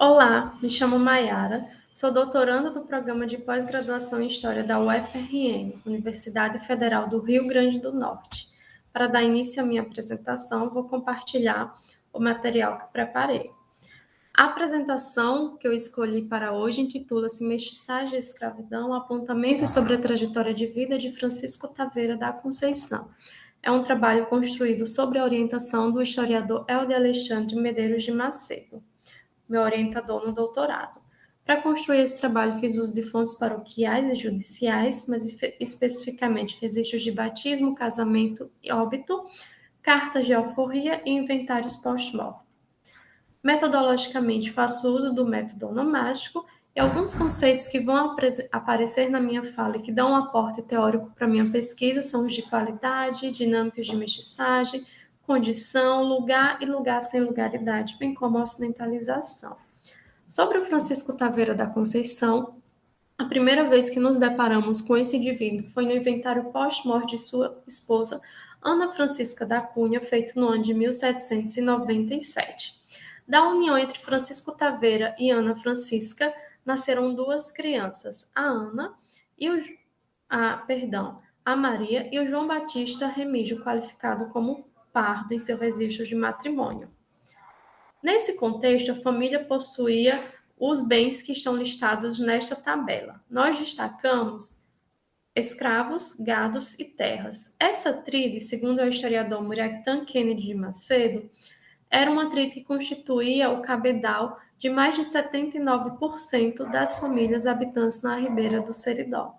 Olá, me chamo Maiara, sou doutoranda do programa de pós-graduação em História da UFRN, Universidade Federal do Rio Grande do Norte. Para dar início à minha apresentação, vou compartilhar o material que preparei. A apresentação que eu escolhi para hoje intitula-se Mestiçagem e Escravidão, apontamentos sobre a trajetória de vida de Francisco Taveira da Conceição. É um trabalho construído sob a orientação do historiador Helder Alexandre Medeiros de Macedo, meu orientador no doutorado. Para construir esse trabalho, fiz uso de fontes paroquiais e judiciais, mas especificamente registros de batismo, casamento e óbito, cartas de alforria e inventários pós-mortem. Metodologicamente, faço uso do método onomástico e alguns conceitos que vão aparecer na minha fala e que dão um aporte teórico para minha pesquisa são os de qualidade, dinâmicas de mestiçagem, condição, lugar e lugar sem lugaridade, bem como a ocidentalização. Sobre o Francisco Taveira da Conceição, a primeira vez que nos deparamos com esse indivíduo foi no inventário pós-morte de sua esposa, Ana Francisca da Cunha, feito no ano de 1797. Da união entre Francisco Taveira e Ana Francisca, nasceram duas crianças, a Ana e a Maria e o João Batista Remígio, qualificado como pardo em seu registro de matrimônio. Nesse contexto, a família possuía os bens que estão listados nesta tabela. Nós destacamos escravos, gados e terras. Essa tríade, segundo o historiador Muriaqtan Kennedy de Macedo, era uma tríade que constituía o cabedal de mais de 79% das famílias habitantes na ribeira do Seridó,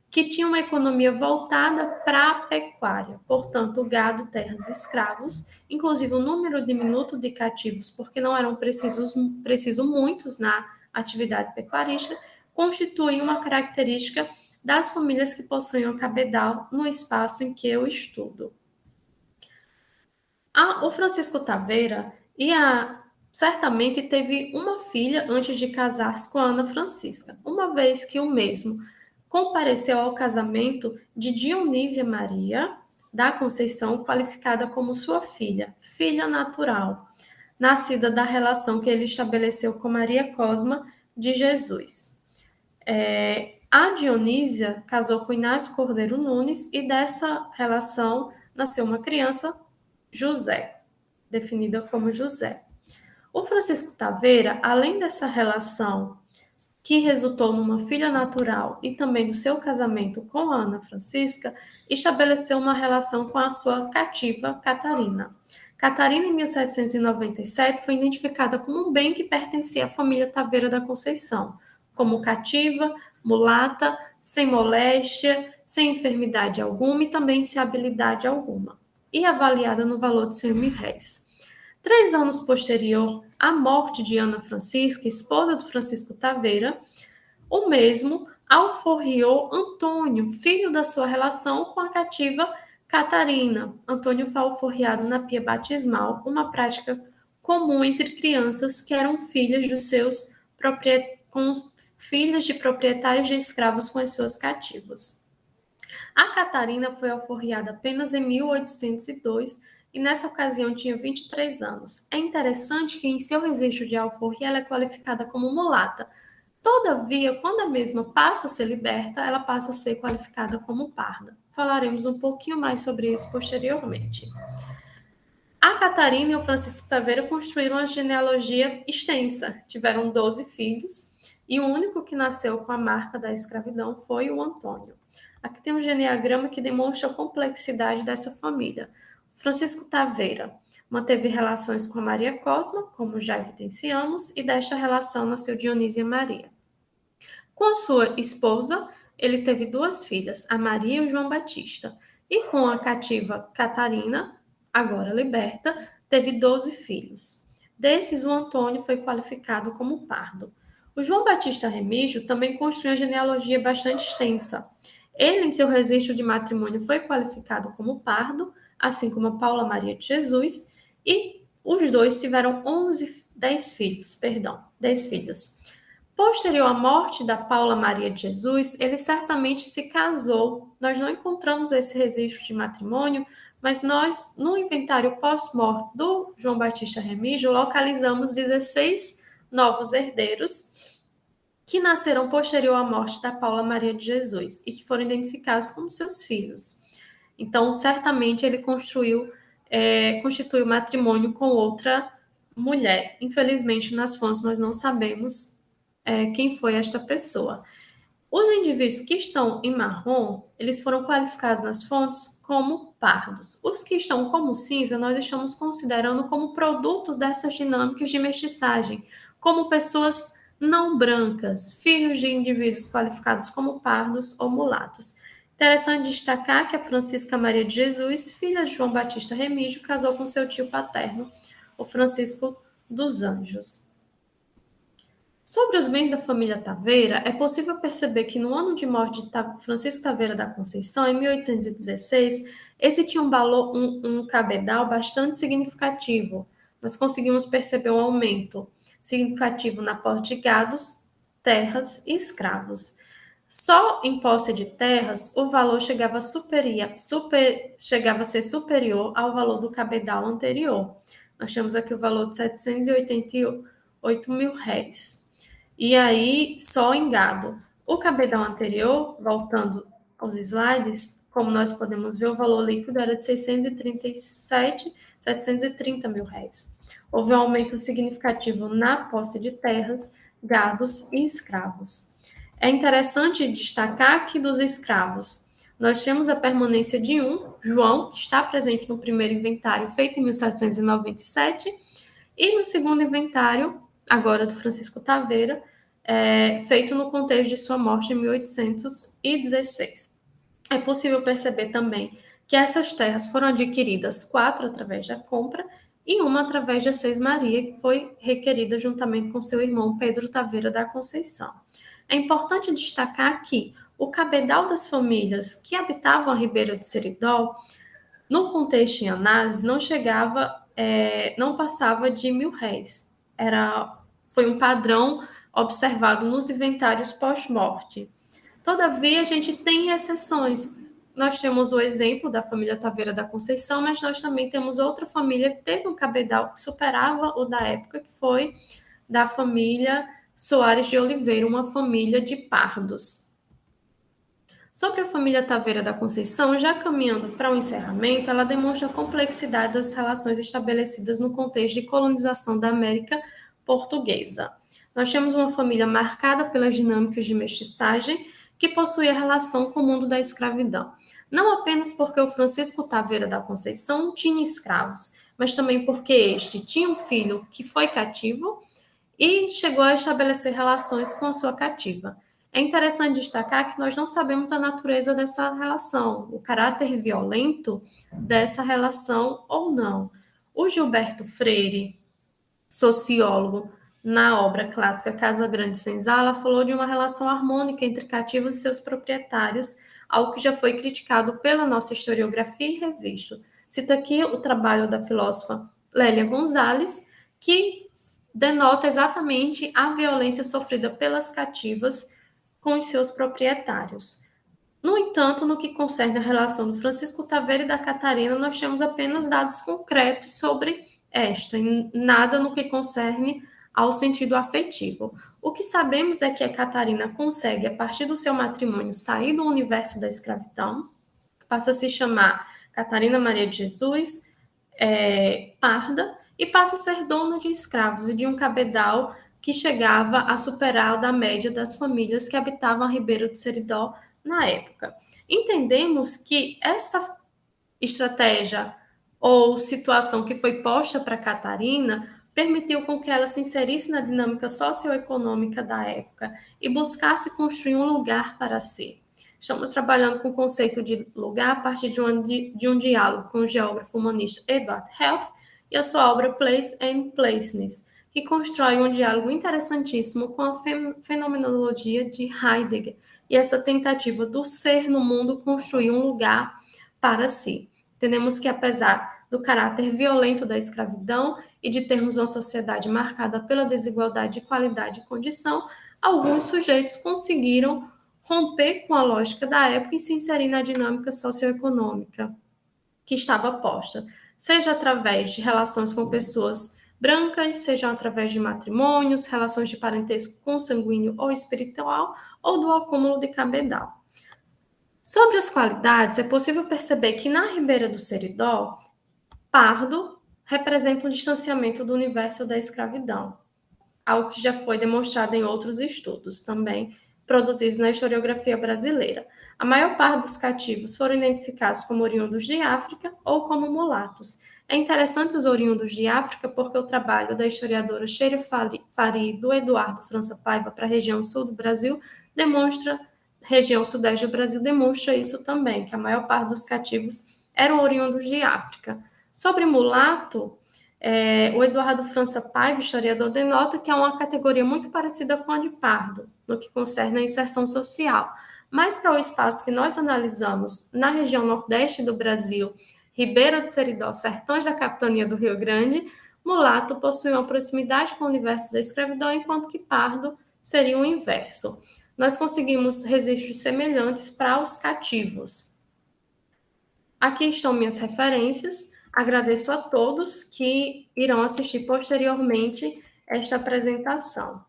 que tinha uma economia voltada para a pecuária, portanto, gado, terras e escravos, inclusive o número diminuto de cativos, porque não eram precisos muitos na atividade pecuarista, constitui uma característica das famílias que possuíam cabedal no espaço em que eu estudo. O Francisco Taveira certamente teve uma filha antes de casar-se com a Ana Francisca, uma vez que o mesmo compareceu ao casamento de Dionísia Maria da Conceição, qualificada como sua filha natural, nascida da relação que ele estabeleceu com Maria Cosma de Jesus. A Dionísia casou com Inácio Cordeiro Nunes e dessa relação nasceu uma criança, José, definida como José. O Francisco Taveira, além dessa relação que resultou numa filha natural e também do seu casamento com a Ana Francisca, estabeleceu uma relação com a sua cativa Catarina. Catarina, em 1797, foi identificada como um bem que pertencia à família Taveira da Conceição, como cativa, mulata, sem moléstia, sem enfermidade alguma e também sem habilidade alguma, e avaliada no valor de 100 mil réis. 3 anos posterior à morte de Ana Francisca, esposa do Francisco Taveira, o mesmo alforriou Antônio, filho da sua relação com a cativa Catarina. Antônio foi alforriado na pia batismal, uma prática comum entre crianças que eram filhas filhas de proprietários de escravos com as suas cativas. A Catarina foi alforriada apenas em 1802 e nessa ocasião tinha 23 anos. É interessante que em seu registro de alforria ela é qualificada como mulata. Todavia, quando a mesma passa a ser liberta, ela passa a ser qualificada como parda. Falaremos um pouquinho mais sobre isso posteriormente. A Catarina e o Francisco Taveira construíram uma genealogia extensa. Tiveram 12 filhos e o único que nasceu com a marca da escravidão foi o Antônio. Aqui tem um geneagrama que demonstra a complexidade dessa família. Francisco Taveira manteve relações com a Maria Cosma, como já evidenciamos, e desta relação nasceu Dionísia Maria. Com a sua esposa, ele teve 2 filhas, a Maria e o João Batista. E com a cativa Catarina, agora liberta, teve 12 filhos. Desses, o Antônio foi qualificado como pardo. O João Batista Remígio também construiu uma genealogia bastante extensa. Ele, em seu registro de matrimônio, foi qualificado como pardo, assim como a Paula Maria de Jesus, e os dois tiveram 10 filhas. Posterior à morte da Paula Maria de Jesus, ele certamente se casou. Nós não encontramos esse registro de matrimônio, mas nós, no inventário pós-morte do João Batista Remígio, localizamos 16 novos herdeiros que nasceram posterior à morte da Paula Maria de Jesus e que foram identificados como seus filhos. Então, certamente ele constituiu matrimônio com outra mulher. Infelizmente, nas fontes nós não sabemos quem foi esta pessoa. Os indivíduos que estão em marrom, eles foram qualificados nas fontes como pardos. Os que estão como cinza, nós estamos considerando como produtos dessas dinâmicas de mestiçagem, como pessoas não brancas, filhos de indivíduos qualificados como pardos ou mulatos. Interessante destacar que a Francisca Maria de Jesus, filha de João Batista Remígio, casou com seu tio paterno, o Francisco dos Anjos. Sobre os bens da família Taveira, é possível perceber que no ano de morte de Francisco Taveira da Conceição, em 1816, esse tinha um cabedal bastante significativo. Nós conseguimos perceber um aumento significativo na posse de gados, terras e escravos. Só em posse de terras, o valor chegava a ser superior ao valor do cabedal anterior. Nós temos aqui o valor de 788 mil réis. E aí, só em gado. O cabedal anterior, voltando aos slides, como nós podemos ver, o valor líquido era de 730 mil réis. Houve um aumento significativo na posse de terras, gados e escravos. É interessante destacar que dos escravos, nós temos a permanência de João, que está presente no primeiro inventário feito em 1797, e no segundo inventário, agora do Francisco Taveira, feito no contexto de sua morte em 1816. É possível perceber também que essas terras foram adquiridas 4 através da compra e uma através da Seis Maria, que foi requerida juntamente com seu irmão Pedro Taveira da Conceição. É importante destacar que o cabedal das famílias que habitavam a Ribeira do Seridó, no contexto em análise, não passava de 1.000 réis. Foi um padrão observado nos inventários pós-morte. Todavia, a gente tem exceções. Nós temos o exemplo da família Taveira da Conceição, mas nós também temos outra família que teve um cabedal que superava o da época, que foi da família Soares de Oliveira, uma família de pardos. Sobre a família Taveira da Conceição, já caminhando para o encerramento, ela demonstra a complexidade das relações estabelecidas no contexto de colonização da América Portuguesa. Nós temos uma família marcada pelas dinâmicas de mestiçagem que possuía relação com o mundo da escravidão. Não apenas porque o Francisco Taveira da Conceição tinha escravos, mas também porque este tinha um filho que foi cativo e chegou a estabelecer relações com a sua cativa. É interessante destacar que nós não sabemos a natureza dessa relação, o caráter violento dessa relação ou não. O Gilberto Freire, sociólogo, na obra clássica Casa Grande Senzala, falou de uma relação harmônica entre cativos e seus proprietários, algo que já foi criticado pela nossa historiografia e revisto. Cito aqui o trabalho da filósofa Lélia Gonzalez, que denota exatamente a violência sofrida pelas cativas com os seus proprietários. No entanto, no que concerne a relação do Francisco Taveira e da Catarina, nós temos apenas dados concretos sobre esta, e nada no que concerne ao sentido afetivo. O que sabemos é que a Catarina consegue, a partir do seu matrimônio, sair do universo da escravidão, passa a se chamar Catarina Maria de Jesus, parda, e passa a ser dona de escravos e de um cabedal que chegava a superar o da média das famílias que habitavam a Ribeira do Seridó na época. Entendemos que essa estratégia ou situação que foi posta para Catarina permitiu com que ela se inserisse na dinâmica socioeconômica da época e buscasse construir um lugar para si. Estamos trabalhando com o conceito de lugar a partir de um diálogo com o geógrafo humanista Edward Heath e a sua obra Place and Placeness, que constrói um diálogo interessantíssimo com a fenomenologia de Heidegger e essa tentativa do ser no mundo construir um lugar para si. Entendemos que, apesar do caráter violento da escravidão e de termos uma sociedade marcada pela desigualdade de qualidade e condição, alguns sujeitos conseguiram romper com a lógica da época e se inserir na dinâmica socioeconômica que estava posta, seja através de relações com pessoas brancas, sejam através de matrimônios, relações de parentesco consanguíneo ou espiritual, ou do acúmulo de cabedal. Sobre as qualidades, é possível perceber que na Ribeira do Seridó, pardo representa um distanciamento do universo da escravidão, algo que já foi demonstrado em outros estudos também produzidos na historiografia brasileira. A maior parte dos cativos foram identificados como oriundos de África ou como mulatos. É interessante os oriundos de África porque o trabalho da historiadora Sheila Fari e do Eduardo França Paiva para a região sul do Brasil região sudeste do Brasil demonstra isso também, que a maior parte dos cativos eram oriundos de África. Sobre mulato, o Eduardo França Paiva, historiador, denota que é uma categoria muito parecida com a de pardo, no que concerne a inserção social. Mas para o espaço que nós analisamos na região nordeste do Brasil, Ribeira do Seridó, sertões da capitania do Rio Grande, mulato possui uma proximidade com o universo da escravidão, enquanto que pardo seria o inverso. Nós conseguimos registros semelhantes para os cativos. Aqui estão minhas referências. Agradeço a todos que irão assistir posteriormente esta apresentação.